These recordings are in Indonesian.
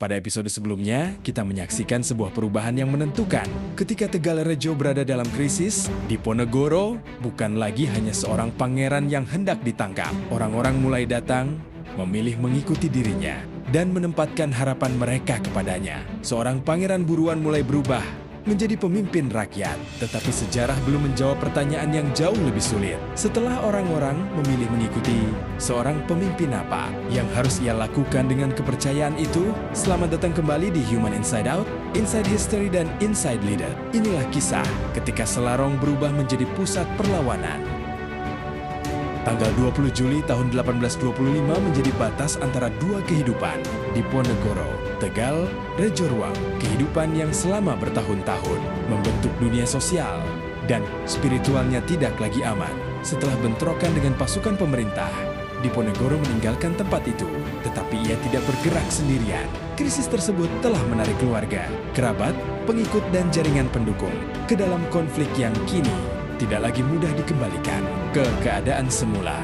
Pada episode sebelumnya, kita menyaksikan sebuah perubahan yang menentukan. Ketika Tegalrejo berada dalam krisis, Diponegoro bukan lagi hanya seorang pangeran yang hendak ditangkap. Orang-orang mulai datang, memilih mengikuti dirinya, dan menempatkan harapan mereka kepadanya. Seorang pangeran buruan mulai berubah menjadi pemimpin rakyat. Tetapi sejarah belum menjawab pertanyaan yang jauh lebih sulit. Setelah orang-orang memilih mengikuti, seorang pemimpin apa yang harus ia lakukan dengan kepercayaan itu? Selamat datang kembali di Human Inside Out, Inside History dan Inside Leader. Inilah kisah ketika Selarong berubah menjadi pusat perlawanan. Tanggal 20 Juli tahun 1825 menjadi batas antara dua kehidupan, Diponegoro, Tegal, Rejo Ruang, kehidupan yang selama bertahun-tahun membentuk dunia sosial dan spiritualnya tidak lagi aman. Setelah bentrokan dengan pasukan pemerintah, Diponegoro meninggalkan tempat itu, tetapi ia tidak bergerak sendirian. Krisis tersebut telah menarik keluarga, kerabat, pengikut dan jaringan pendukung ke dalam konflik yang kini tidak lagi mudah dikembalikan ke keadaan semula.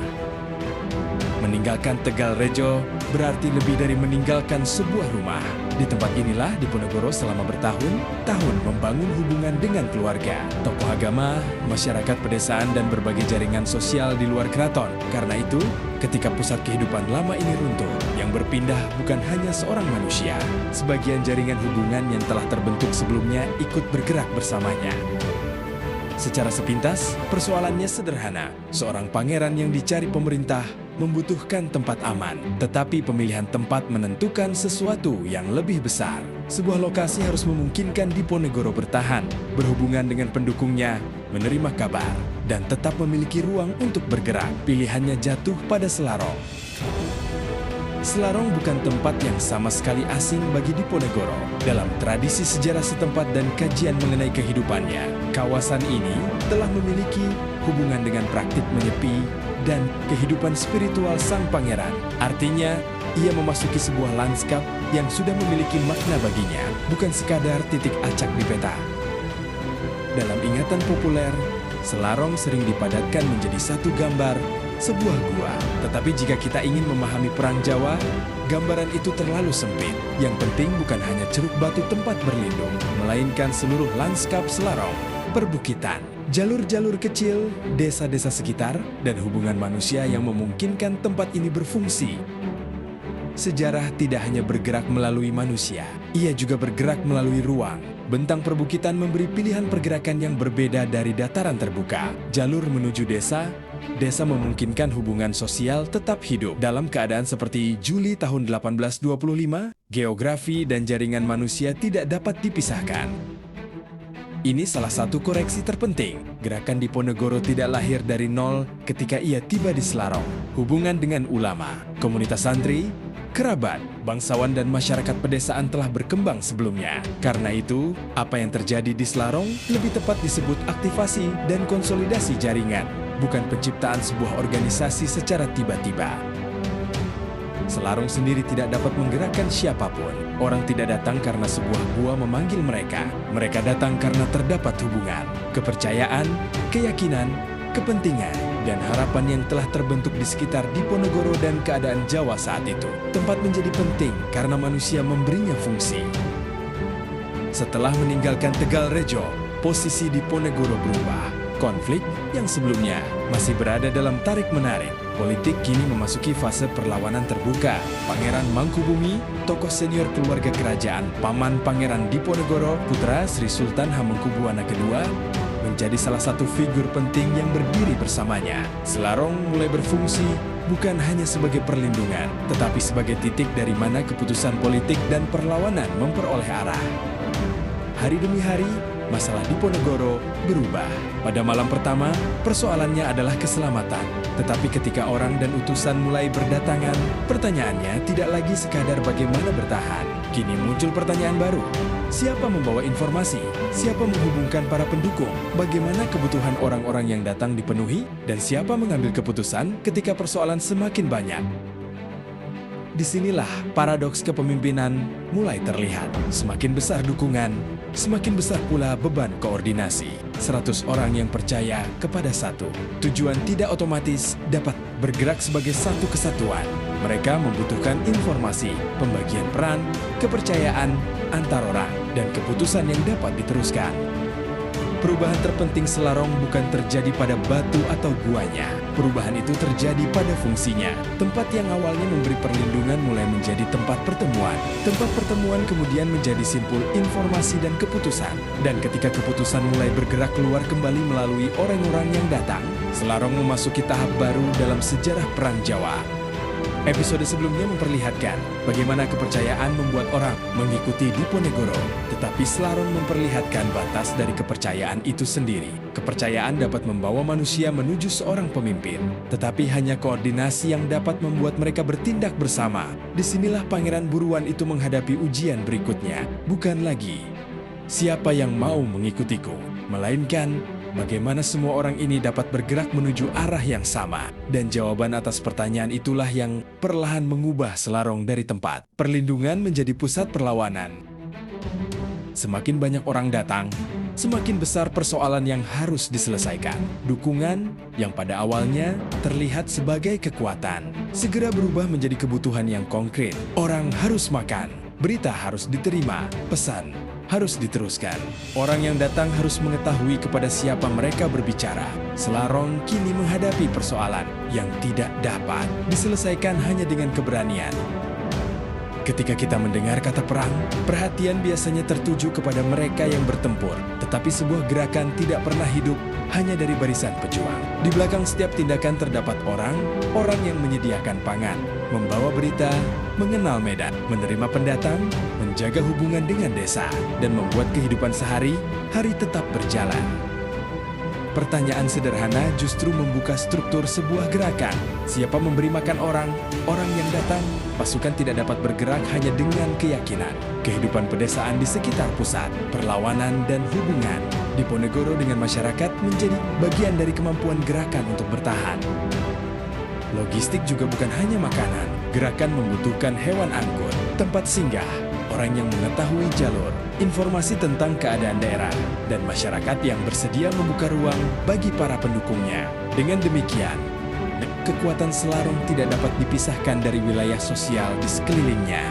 Meninggalkan Tegalrejo berarti lebih dari meninggalkan sebuah rumah. Di tempat inilah Diponegoro selama bertahun-tahun membangun hubungan dengan keluarga, tokoh agama, masyarakat pedesaan dan berbagai jaringan sosial di luar keraton. Karena itu, ketika pusat kehidupan lama ini runtuh, yang berpindah bukan hanya seorang manusia. Sebagian jaringan hubungan yang telah terbentuk sebelumnya ikut bergerak bersamanya. Secara sepintas, persoalannya sederhana. Seorang pangeran yang dicari pemerintah membutuhkan tempat aman, tetapi pemilihan tempat menentukan sesuatu yang lebih besar. Sebuah lokasi harus memungkinkan Diponegoro bertahan, berhubungan dengan pendukungnya, menerima kabar, dan tetap memiliki ruang untuk bergerak. Pilihannya jatuh pada Selarong. Selarong bukan tempat yang sama sekali asing bagi Diponegoro. Dalam tradisi sejarah setempat dan kajian mengenai kehidupannya, kawasan ini telah memiliki hubungan dengan praktik menyepi dan kehidupan spiritual sang pangeran. Artinya, ia memasuki sebuah lanskap yang sudah memiliki makna baginya, bukan sekadar titik acak di peta. Dalam ingatan populer, Selarong sering dipadatkan menjadi satu gambar, sebuah gua. Tetapi jika kita ingin memahami perang Jawa, gambaran itu terlalu sempit. Yang penting bukan hanya ceruk batu tempat berlindung, melainkan seluruh lanskap Selarong, perbukitan, jalur-jalur kecil, desa-desa sekitar, dan hubungan manusia yang memungkinkan tempat ini berfungsi. Sejarah tidak hanya bergerak melalui manusia, ia juga bergerak melalui ruang. Bentang perbukitan memberi pilihan pergerakan yang berbeda dari dataran terbuka. Jalur menuju desa, desa memungkinkan hubungan sosial tetap hidup. Dalam keadaan seperti Juli tahun 1825, geografi dan jaringan manusia tidak dapat dipisahkan. Ini salah satu koreksi terpenting. Gerakan Diponegoro tidak lahir dari nol ketika ia tiba di Selarong. Hubungan dengan ulama, komunitas santri, kerabat, bangsawan dan masyarakat pedesaan telah berkembang sebelumnya. Karena itu, apa yang terjadi di Selarong lebih tepat disebut aktivasi dan konsolidasi jaringan, bukan penciptaan sebuah organisasi secara tiba-tiba. Selarong sendiri tidak dapat menggerakkan siapapun. Orang tidak datang karena sebuah gua memanggil mereka. Mereka datang karena terdapat hubungan, kepercayaan, keyakinan, kepentingan, dan harapan yang telah terbentuk di sekitar Diponegoro dan keadaan Jawa saat itu. Tempat menjadi penting karena manusia memberinya fungsi. Setelah meninggalkan Tegalrejo, posisi Diponegoro berubah. Konflik yang sebelumnya masih berada dalam tarik-menarik, politik kini memasuki fase perlawanan terbuka. Pangeran Mangkubumi, tokoh senior keluarga kerajaan, paman Pangeran Diponegoro, putra Sri Sultan Hamengkubuwana II, menjadi salah satu figur penting yang berdiri bersamanya. Selarong mulai berfungsi bukan hanya sebagai perlindungan, tetapi sebagai titik dari mana keputusan politik dan perlawanan memperoleh arah. Hari demi hari, masalah Diponegoro berubah. Pada malam pertama, persoalannya adalah keselamatan. Tetapi ketika orang dan utusan mulai berdatangan, pertanyaannya tidak lagi sekadar bagaimana bertahan. Kini muncul pertanyaan baru. Siapa membawa informasi? Siapa menghubungkan para pendukung? Bagaimana kebutuhan orang-orang yang datang dipenuhi? Dan siapa mengambil keputusan ketika persoalan semakin banyak? Disinilah paradoks kepemimpinan mulai terlihat. Semakin besar dukungan, semakin besar pula beban koordinasi. 100 orang yang percaya kepada satu tujuan tidak otomatis dapat bergerak sebagai satu kesatuan. Mereka membutuhkan informasi, pembagian peran, kepercayaan antar orang, dan keputusan yang dapat diteruskan. Perubahan terpenting Selarong bukan terjadi pada batu atau guanya. Perubahan itu terjadi pada fungsinya. Tempat yang awalnya memberi perlindungan mulai menjadi tempat pertemuan. Tempat pertemuan kemudian menjadi simpul informasi dan keputusan. Dan ketika keputusan mulai bergerak keluar kembali melalui orang-orang yang datang, Selarong memasuki tahap baru dalam sejarah Perang Jawa. Episode sebelumnya memperlihatkan bagaimana kepercayaan membuat orang mengikuti Diponegoro, tetapi Selarong memperlihatkan batas dari kepercayaan itu sendiri. Kepercayaan dapat membawa manusia menuju seorang pemimpin, tetapi hanya koordinasi yang dapat membuat mereka bertindak bersama. Disinilah Pangeran Buruan itu menghadapi ujian berikutnya, bukan lagi siapa yang mau mengikutiku, melainkan bagaimana semua orang ini dapat bergerak menuju arah yang sama. Dan jawaban atas pertanyaan itulah yang perlahan mengubah Selarong dari tempat perlindungan menjadi pusat perlawanan. Semakin banyak orang datang, semakin besar persoalan yang harus diselesaikan. Dukungan yang pada awalnya terlihat sebagai kekuatan, segera berubah menjadi kebutuhan yang konkret. Orang harus makan, berita harus diterima, pesan harus diteruskan. Orang yang datang harus mengetahui kepada siapa mereka berbicara. Selarong kini menghadapi persoalan yang tidak dapat diselesaikan hanya dengan keberanian. Ketika kita mendengar kata perang, perhatian biasanya tertuju kepada mereka yang bertempur. Tetapi sebuah gerakan tidak pernah hidup hanya dari barisan pejuang. Di belakang setiap tindakan terdapat orang yang menyediakan pangan, membawa berita, mengenal medan, menerima pendatang, menjaga hubungan dengan desa, dan membuat kehidupan sehari-hari tetap berjalan. Pertanyaan sederhana justru membuka struktur sebuah gerakan. Siapa memberi makan orang yang datang, pasukan tidak dapat bergerak hanya dengan keyakinan. Kehidupan pedesaan di sekitar pusat, perlawanan dan hubungan Diponegoro dengan masyarakat menjadi bagian dari kemampuan gerakan untuk bertahan. Logistik juga bukan hanya makanan. Gerakan membutuhkan hewan angkut, tempat singgah, orang yang mengetahui jalur, informasi tentang keadaan daerah, dan masyarakat yang bersedia membuka ruang bagi para pendukungnya. Dengan demikian, kekuatan Selarong tidak dapat dipisahkan dari wilayah sosial di sekelilingnya.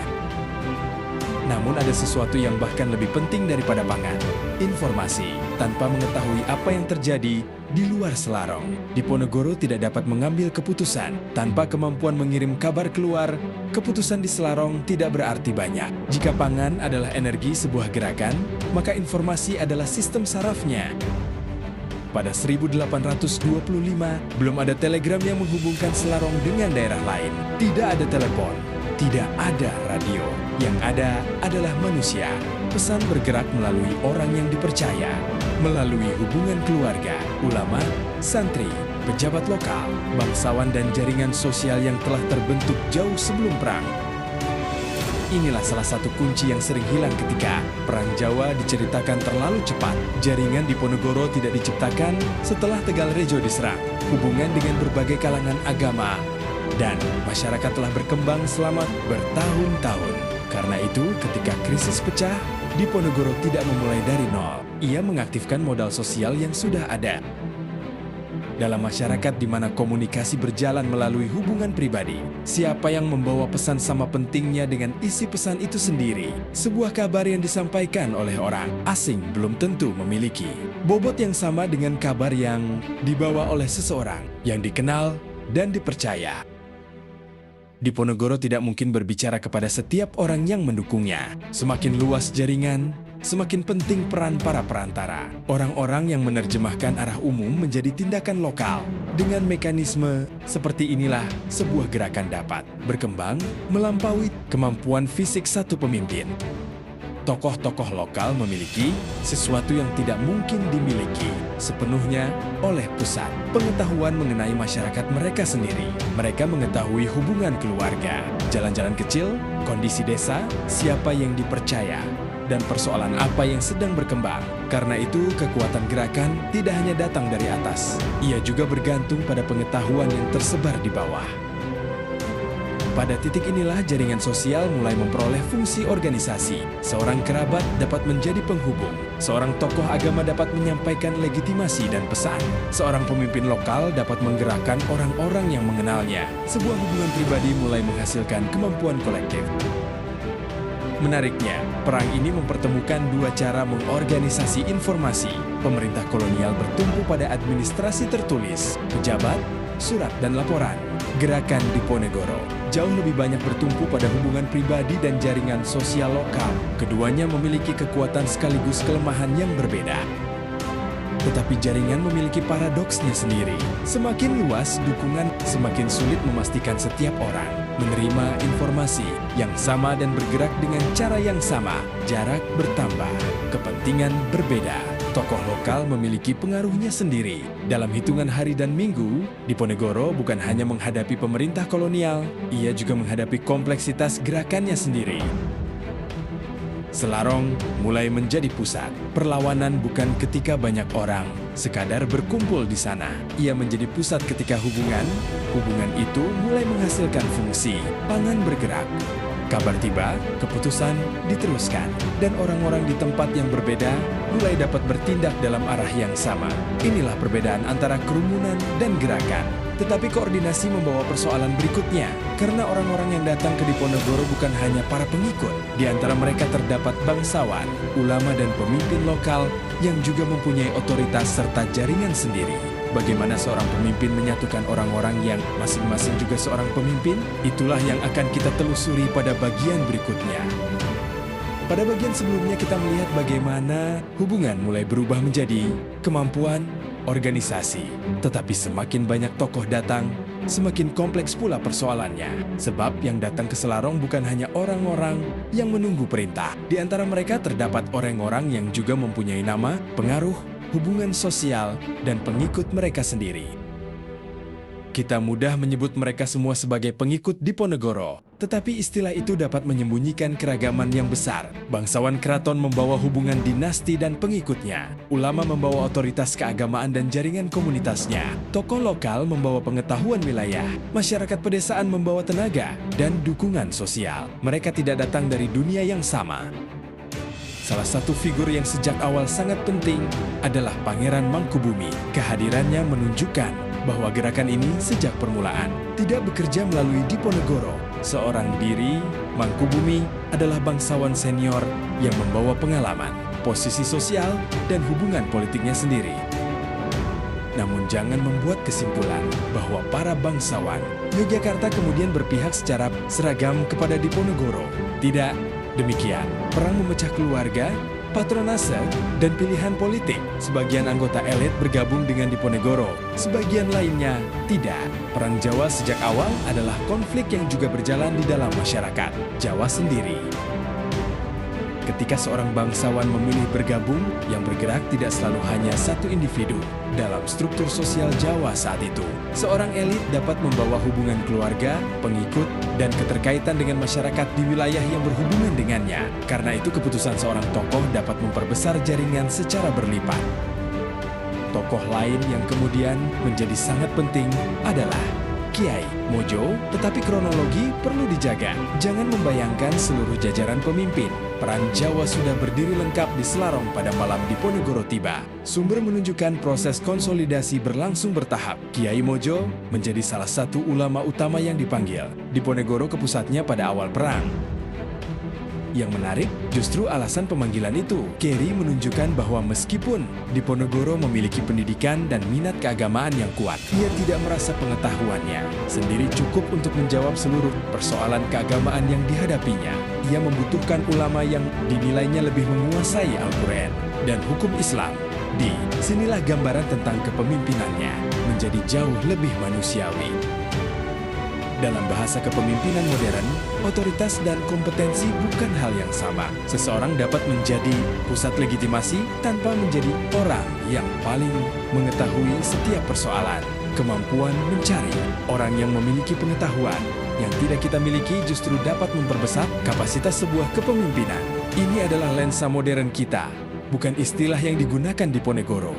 Namun ada sesuatu yang bahkan lebih penting daripada pangan, informasi. Tanpa mengetahui apa yang terjadi di luar Selarong, Diponegoro tidak dapat mengambil keputusan. Tanpa kemampuan mengirim kabar keluar, keputusan di Selarong tidak berarti banyak. Jika pangan adalah energi sebuah gerakan, maka informasi adalah sistem sarafnya. Pada 1825, belum ada telegram yang menghubungkan Selarong dengan daerah lain. Tidak ada telepon, tidak ada radio. Yang ada adalah manusia. Pesan bergerak melalui orang yang dipercaya, melalui hubungan keluarga, ulama, santri, pejabat lokal, bangsawan dan jaringan sosial yang telah terbentuk jauh sebelum perang. Inilah salah satu kunci yang sering hilang ketika Perang Jawa diceritakan terlalu cepat. Jaringan Diponegoro tidak diciptakan setelah Tegalrejo diserang. Hubungan dengan berbagai kalangan agama dan masyarakat telah berkembang selama bertahun-tahun. Karena itu, ketika krisis pecah, Diponegoro tidak memulai dari nol. Ia mengaktifkan modal sosial yang sudah ada. Dalam masyarakat di mana komunikasi berjalan melalui hubungan pribadi, siapa yang membawa pesan sama pentingnya dengan isi pesan itu sendiri. Sebuah kabar yang disampaikan oleh orang asing belum tentu memiliki bobot yang sama dengan kabar yang dibawa oleh seseorang yang dikenal dan dipercaya. Diponegoro tidak mungkin berbicara kepada setiap orang yang mendukungnya. Semakin luas jaringan, semakin penting peran para perantara. Orang-orang yang menerjemahkan arah umum menjadi tindakan lokal. Dengan mekanisme seperti inilah sebuah gerakan dapat berkembang melampaui kemampuan fisik satu pemimpin. Tokoh-tokoh lokal memiliki sesuatu yang tidak mungkin dimiliki sepenuhnya oleh pusat. Pengetahuan mengenai masyarakat mereka sendiri. Mereka mengetahui hubungan keluarga, jalan-jalan kecil, kondisi desa, siapa yang dipercaya, dan persoalan apa yang sedang berkembang. Karena itu, kekuatan gerakan tidak hanya datang dari atas. Ia juga bergantung pada pengetahuan yang tersebar di bawah. Pada titik inilah jaringan sosial mulai memperoleh fungsi organisasi. Seorang kerabat dapat menjadi penghubung. Seorang tokoh agama dapat menyampaikan legitimasi dan pesan. Seorang pemimpin lokal dapat menggerakkan orang-orang yang mengenalnya. Sebuah hubungan pribadi mulai menghasilkan kemampuan kolektif. Menariknya, perang ini mempertemukan dua cara mengorganisasi informasi. Pemerintah kolonial bertumpu pada administrasi tertulis, pejabat, surat, dan laporan. Gerakan Diponegoro jauh lebih banyak bertumpu pada hubungan pribadi dan jaringan sosial lokal. Keduanya memiliki kekuatan sekaligus kelemahan yang berbeda. Tetapi jaringan memiliki paradoksnya sendiri. Semakin luas dukungan, semakin sulit memastikan setiap orang menerima informasi yang sama dan bergerak dengan cara yang sama. Jarak bertambah, kepentingan berbeda. Tokoh lokal memiliki pengaruhnya sendiri. Dalam hitungan hari dan minggu, Diponegoro bukan hanya menghadapi pemerintah kolonial, ia juga menghadapi kompleksitas gerakannya sendiri. Selarong mulai menjadi pusat. Perlawanan bukan ketika banyak orang sekadar berkumpul di sana. Ia menjadi pusat ketika hubungan itu mulai menghasilkan fungsi. Pangan bergerak, kabar tiba, keputusan diteruskan, dan orang-orang di tempat yang berbeda mulai dapat bertindak dalam arah yang sama. Inilah perbedaan antara kerumunan dan gerakan. Tetapi koordinasi membawa persoalan berikutnya, karena orang-orang yang datang ke Diponegoro bukan hanya para pengikut. Di antara mereka terdapat bangsawan, ulama, dan pemimpin lokal yang juga mempunyai otoritas serta jaringan sendiri. Bagaimana seorang pemimpin menyatukan orang-orang yang masing-masing juga seorang pemimpin? Itulah yang akan kita telusuri pada bagian berikutnya. Pada bagian sebelumnya kita melihat bagaimana hubungan mulai berubah menjadi kemampuan organisasi. Tetapi semakin banyak tokoh datang, semakin kompleks pula persoalannya. Sebab yang datang ke Selarong bukan hanya orang-orang yang menunggu perintah. Di antara mereka terdapat orang-orang yang juga mempunyai nama, pengaruh, hubungan sosial, dan pengikut mereka sendiri. Kita mudah menyebut mereka semua sebagai pengikut Diponegoro, tetapi istilah itu dapat menyembunyikan keragaman yang besar. Bangsawan keraton membawa hubungan dinasti dan pengikutnya. Ulama membawa otoritas keagamaan dan jaringan komunitasnya. Tokoh lokal membawa pengetahuan wilayah. Masyarakat pedesaan membawa tenaga dan dukungan sosial. Mereka tidak datang dari dunia yang sama. Salah satu figur yang sejak awal sangat penting adalah Pangeran Mangkubumi. Kehadirannya menunjukkan bahwa gerakan ini sejak permulaan tidak bekerja melalui Diponegoro seorang diri. Mangkubumi adalah bangsawan senior yang membawa pengalaman, posisi sosial, dan hubungan politiknya sendiri. Namun jangan membuat kesimpulan bahwa para bangsawan Yogyakarta kemudian berpihak secara seragam kepada Diponegoro. Tidak demikian. Perang memecah keluarga, patronase, dan pilihan politik. Sebagian anggota elit bergabung dengan Diponegoro, sebagian lainnya tidak. Perang Jawa sejak awal adalah konflik yang juga berjalan di dalam masyarakat Jawa sendiri. Ketika seorang bangsawan memilih bergabung, yang bergerak tidak selalu hanya satu individu. Dalam struktur sosial Jawa saat itu, seorang elit dapat membawa hubungan keluarga, pengikut, dan keterkaitan dengan masyarakat di wilayah yang berhubungan dengannya. Karena itu keputusan seorang tokoh dapat memperbesar jaringan secara berlipat. Tokoh lain yang kemudian menjadi sangat penting adalah Kiai Mojo, tetapi kronologi perlu dijaga. Jangan membayangkan seluruh jajaran pemimpin. Perang Jawa sudah berdiri lengkap di Selarong pada malam Diponegoro tiba. Sumber menunjukkan proses konsolidasi berlangsung bertahap. Kiai Mojo menjadi salah satu ulama utama yang dipanggil. Diponegoro ke pusatnya pada awal perang. Yang menarik, justru alasan pemanggilan itu. Keri menunjukkan bahwa meskipun Diponegoro memiliki pendidikan dan minat keagamaan yang kuat, ia tidak merasa pengetahuannya sendiri cukup untuk menjawab seluruh persoalan keagamaan yang dihadapinya. Ia membutuhkan ulama yang dinilainya lebih menguasai Al-Quran dan hukum Islam. Di sinilah gambaran tentang kepemimpinannya menjadi jauh lebih manusiawi. Dalam bahasa kepemimpinan modern, otoritas dan kompetensi bukan hal yang sama. Seseorang dapat menjadi pusat legitimasi tanpa menjadi orang yang paling mengetahui setiap persoalan. Kemampuan mencari orang yang memiliki pengetahuan yang tidak kita miliki justru dapat memperbesar kapasitas sebuah kepemimpinan. Ini adalah lensa modern kita, bukan istilah yang digunakan Diponegoro.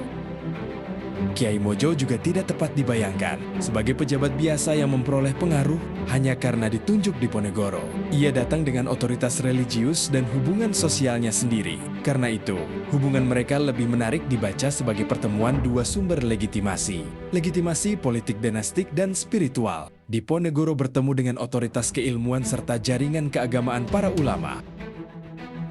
Kiai Mojo juga tidak tepat dibayangkan sebagai pejabat biasa yang memperoleh pengaruh hanya karena ditunjuk di Ponegoro. Ia datang dengan otoritas religius dan hubungan sosialnya sendiri. Karena itu, hubungan mereka lebih menarik dibaca sebagai pertemuan dua sumber legitimasi. Legitimasi politik dinastik dan spiritual. Diponegoro bertemu dengan otoritas keilmuan serta jaringan keagamaan para ulama.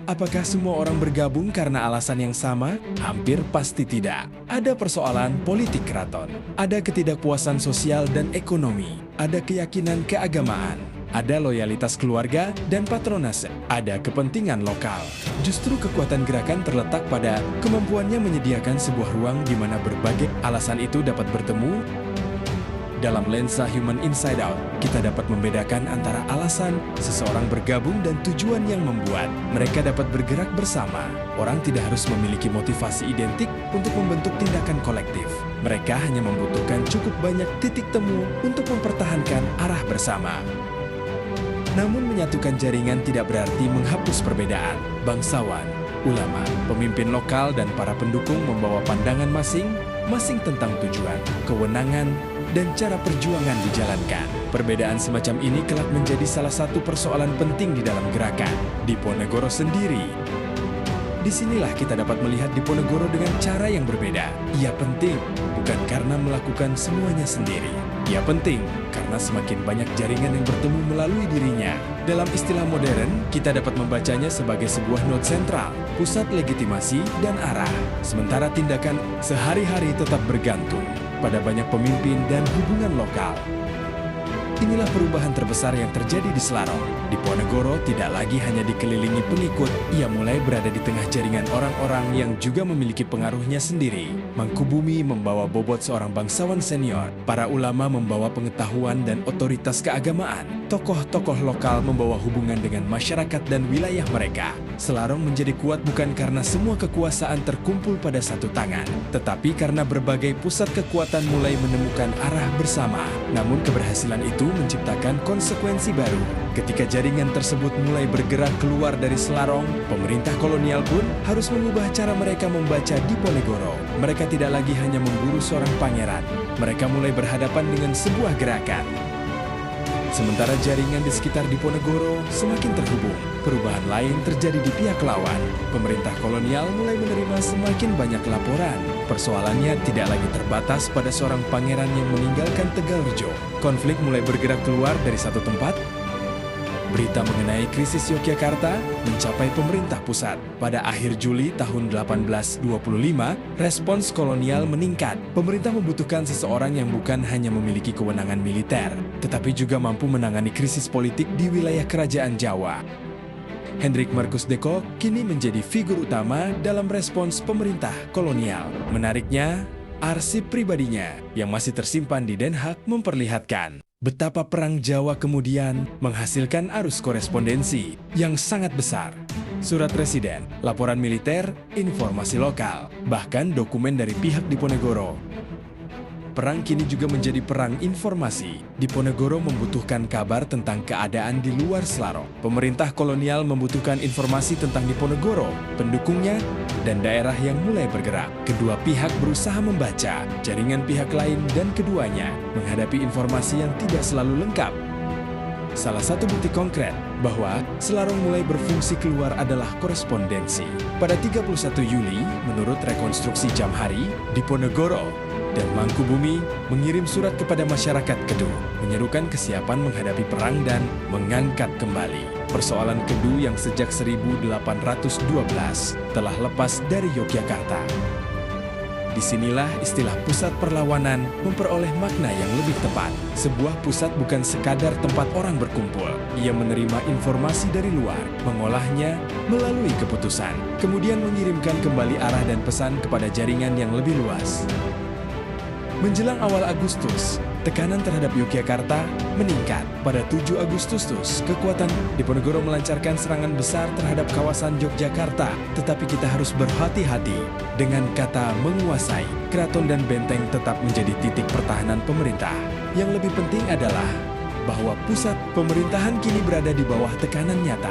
Apakah semua orang bergabung karena alasan yang sama? Hampir pasti tidak. Ada persoalan politik keraton, ada ketidakpuasan sosial dan ekonomi, ada keyakinan keagamaan, ada loyalitas keluarga dan patronase, ada kepentingan lokal. Justru kekuatan gerakan terletak pada kemampuannya menyediakan sebuah ruang di mana berbagai alasan itu dapat bertemu. Dalam lensa Human Inside Out, kita dapat membedakan antara alasan seseorang bergabung dan tujuan yang membuat mereka dapat bergerak bersama. Orang tidak harus memiliki motivasi identik untuk membentuk tindakan kolektif. Mereka hanya membutuhkan cukup banyak titik temu untuk mempertahankan arah bersama. Namun menyatukan jaringan tidak berarti menghapus perbedaan. Bangsawan, ulama, pemimpin lokal, dan para pendukung membawa pandangan masing-masing tentang tujuan, kewenangan, dan cara perjuangan dijalankan. Perbedaan semacam ini kelak menjadi salah satu persoalan penting di dalam gerakan Diponegoro sendiri. Disinilah kita dapat melihat Diponegoro dengan cara yang berbeda. Ia penting bukan karena melakukan semuanya sendiri. Ia penting karena semakin banyak jaringan yang bertemu melalui dirinya. Dalam istilah modern, kita dapat membacanya sebagai sebuah node sentral, pusat legitimasi dan arah. Sementara tindakan sehari-hari tetap bergantung pada banyak pemimpin dan hubungan lokal. Inilah perubahan terbesar yang terjadi di Selarong. Diponegoro tidak lagi hanya dikelilingi pengikut, ia mulai berada di tengah jaringan orang-orang yang juga memiliki pengaruhnya sendiri. Mangkubumi membawa bobot seorang bangsawan senior, para ulama membawa pengetahuan dan otoritas keagamaan, tokoh-tokoh lokal membawa hubungan dengan masyarakat dan wilayah mereka. Selarong menjadi kuat bukan karena semua kekuasaan terkumpul pada satu tangan, tetapi karena berbagai pusat kekuatan mulai menemukan arah bersama. Namun keberhasilan itu menciptakan konsekuensi baru. Ketika jaringan tersebut mulai bergerak keluar dari Selarong, pemerintah kolonial pun harus mengubah cara mereka membaca Diponegoro. Mereka tidak lagi hanya memburu seorang pangeran, mereka mulai berhadapan dengan sebuah gerakan. Sementara jaringan di sekitar Diponegoro semakin terhubung, perubahan lain terjadi di pihak lawan. Pemerintah kolonial mulai menerima semakin banyak laporan. Persoalannya tidak lagi terbatas pada seorang pangeran yang meninggalkan Tegalrejo. Konflik mulai bergerak keluar dari satu tempat. Berita mengenai krisis Yogyakarta mencapai pemerintah pusat. Pada akhir Juli tahun 1825, respons kolonial meningkat. Pemerintah membutuhkan seseorang yang bukan hanya memiliki kewenangan militer, tetapi juga mampu menangani krisis politik di wilayah kerajaan Jawa. Hendrik Marcus Decoq kini menjadi figur utama dalam respons pemerintah kolonial. Menariknya, arsip pribadinya yang masih tersimpan di Den Haag memperlihatkan betapa Perang Jawa kemudian menghasilkan arus korespondensi yang sangat besar. Surat residen, laporan militer, informasi lokal, bahkan dokumen dari pihak Diponegoro. Perang kini juga menjadi perang informasi. Diponegoro membutuhkan kabar tentang keadaan di luar Selarong. Pemerintah kolonial membutuhkan informasi tentang Diponegoro, pendukungnya, dan daerah yang mulai bergerak. Kedua pihak berusaha membaca jaringan pihak lain dan keduanya menghadapi informasi yang tidak selalu lengkap. Salah satu bukti konkret bahwa Selarong mulai berfungsi keluar adalah korespondensi. Pada 31 Juli, menurut rekonstruksi jam hari, Diponegoro dan Mangkubumi mengirim surat kepada masyarakat Kedu, menyerukan kesiapan menghadapi perang dan mengangkat kembali persoalan Kedu yang sejak 1812 telah lepas dari Yogyakarta. Disinilah istilah pusat perlawanan memperoleh makna yang lebih tepat. Sebuah pusat bukan sekadar tempat orang berkumpul. Ia menerima informasi dari luar, mengolahnya melalui keputusan, kemudian mengirimkan kembali arah dan pesan kepada jaringan yang lebih luas. Menjelang awal Agustus, tekanan terhadap Yogyakarta meningkat. Pada 7 Agustus, kekuatan Diponegoro melancarkan serangan besar terhadap kawasan Yogyakarta. Tetapi kita harus berhati-hati dengan kata menguasai. Keraton dan benteng tetap menjadi titik pertahanan pemerintah. Yang lebih penting adalah bahwa pusat pemerintahan kini berada di bawah tekanan nyata.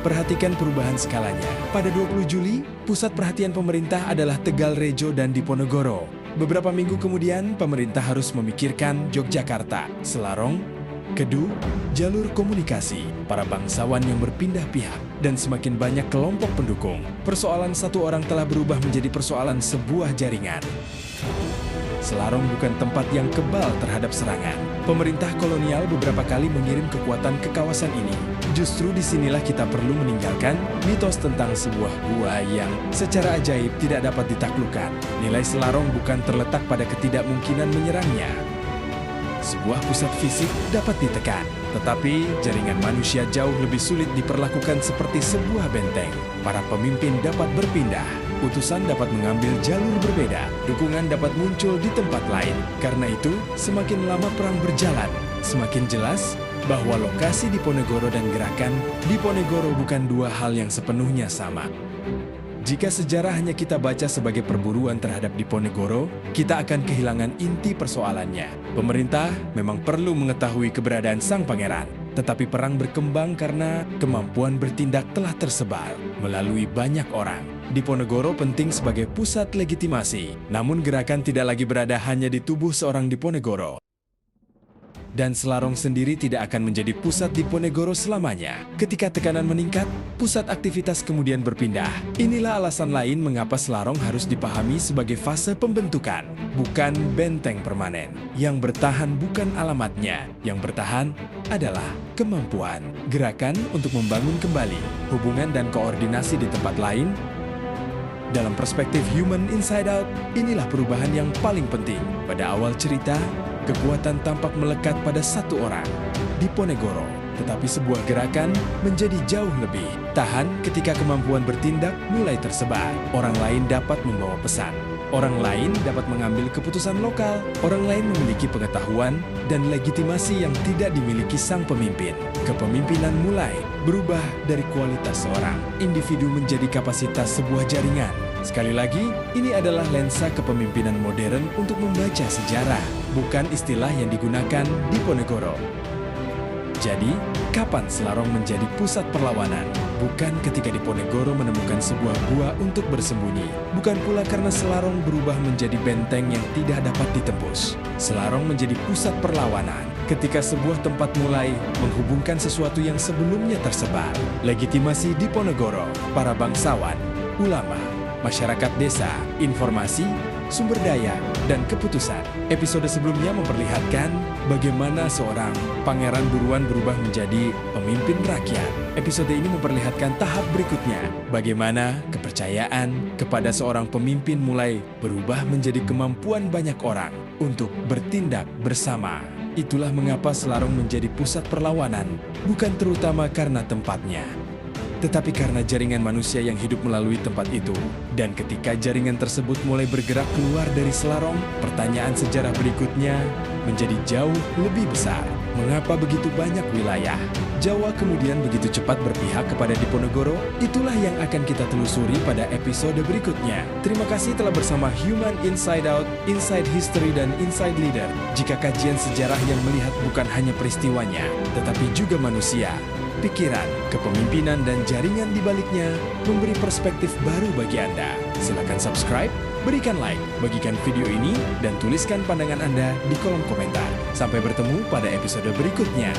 Perhatikan perubahan skalanya. Pada 20 Juli, pusat perhatian pemerintah adalah Tegalrejo dan Diponegoro. Beberapa minggu kemudian, pemerintah harus memikirkan Yogyakarta, Selarong, Kedu, jalur komunikasi, para bangsawan yang berpindah pihak, dan semakin banyak kelompok pendukung. Persoalan satu orang telah berubah menjadi persoalan sebuah jaringan. Selarong bukan tempat yang kebal terhadap serangan. Pemerintah kolonial beberapa kali mengirim kekuatan ke kawasan ini. Justru disinilah kita perlu meninggalkan mitos tentang sebuah gua yang secara ajaib tidak dapat ditaklukkan. Nilai Selarong bukan terletak pada ketidakmungkinan menyerangnya. Sebuah pusat fisik dapat ditekan, tetapi jaringan manusia jauh lebih sulit diperlakukan seperti sebuah benteng. Para pemimpin dapat berpindah, utusan dapat mengambil jalur berbeda, dukungan dapat muncul di tempat lain. Karena itu, semakin lama perang berjalan, semakin jelas bahwa lokasi Diponegoro dan gerakan Diponegoro bukan dua hal yang sepenuhnya sama. Jika sejarah hanya kita baca sebagai perburuan terhadap Diponegoro, kita akan kehilangan inti persoalannya. Pemerintah memang perlu mengetahui keberadaan sang pangeran, tetapi perang berkembang karena kemampuan bertindak telah tersebar melalui banyak orang. Diponegoro penting sebagai pusat legitimasi, namun gerakan tidak lagi berada hanya di tubuh seorang Diponegoro. Dan Selarong sendiri tidak akan menjadi pusat Diponegoro selamanya. Ketika tekanan meningkat, pusat aktivitas kemudian berpindah. Inilah alasan lain mengapa Selarong harus dipahami sebagai fase pembentukan, bukan benteng permanen. Yang bertahan bukan alamatnya, yang bertahan adalah kemampuan. Gerakan untuk membangun kembali hubungan dan koordinasi di tempat lain. Dalam perspektif Human Inside Out, inilah perubahan yang paling penting. Pada awal cerita, kekuatan tampak melekat pada satu orang, Diponegoro. Tetapi sebuah gerakan menjadi jauh lebih tahan ketika kemampuan bertindak mulai tersebar. Orang lain dapat membawa pesan. Orang lain dapat mengambil keputusan lokal. Orang lain memiliki pengetahuan dan legitimasi yang tidak dimiliki sang pemimpin. Kepemimpinan mulai berubah dari kualitas seorang individu menjadi kapasitas sebuah jaringan. Sekali lagi, ini adalah lensa kepemimpinan modern untuk membaca sejarah, bukan istilah yang digunakan Diponegoro. Jadi, kapan Selarong menjadi pusat perlawanan? Bukan ketika Diponegoro menemukan sebuah gua untuk bersembunyi. Bukan pula karena Selarong berubah menjadi benteng yang tidak dapat ditembus. Selarong menjadi pusat perlawanan ketika sebuah tempat mulai menghubungkan sesuatu yang sebelumnya tersebar. Legitimasi Diponegoro, para bangsawan, ulama, masyarakat desa, informasi, sumber daya, dan keputusan. Episode sebelumnya memperlihatkan bagaimana seorang pangeran buruan berubah menjadi pemimpin rakyat. Episode ini memperlihatkan tahap berikutnya, bagaimana kepercayaan kepada seorang pemimpin mulai berubah menjadi kemampuan banyak orang untuk bertindak bersama. Itulah mengapa Selarong menjadi pusat perlawanan, bukan terutama karena tempatnya, tetapi karena jaringan manusia yang hidup melalui tempat itu. Dan ketika jaringan tersebut mulai bergerak keluar dari Selarong, pertanyaan sejarah berikutnya menjadi jauh lebih besar. Mengapa begitu banyak wilayah Jawa kemudian begitu cepat berpihak kepada Diponegoro? Itulah yang akan kita telusuri pada episode berikutnya. Terima kasih telah bersama Human Inside Out, Inside History, dan Inside Leader. Jika kajian sejarah yang melihat bukan hanya peristiwanya, tetapi juga manusia, pikiran, kepemimpinan, dan jaringan di baliknya memberi perspektif baru bagi Anda. Silakan subscribe, berikan like, bagikan video ini, dan tuliskan pandangan Anda di kolom komentar. Sampai bertemu pada episode berikutnya.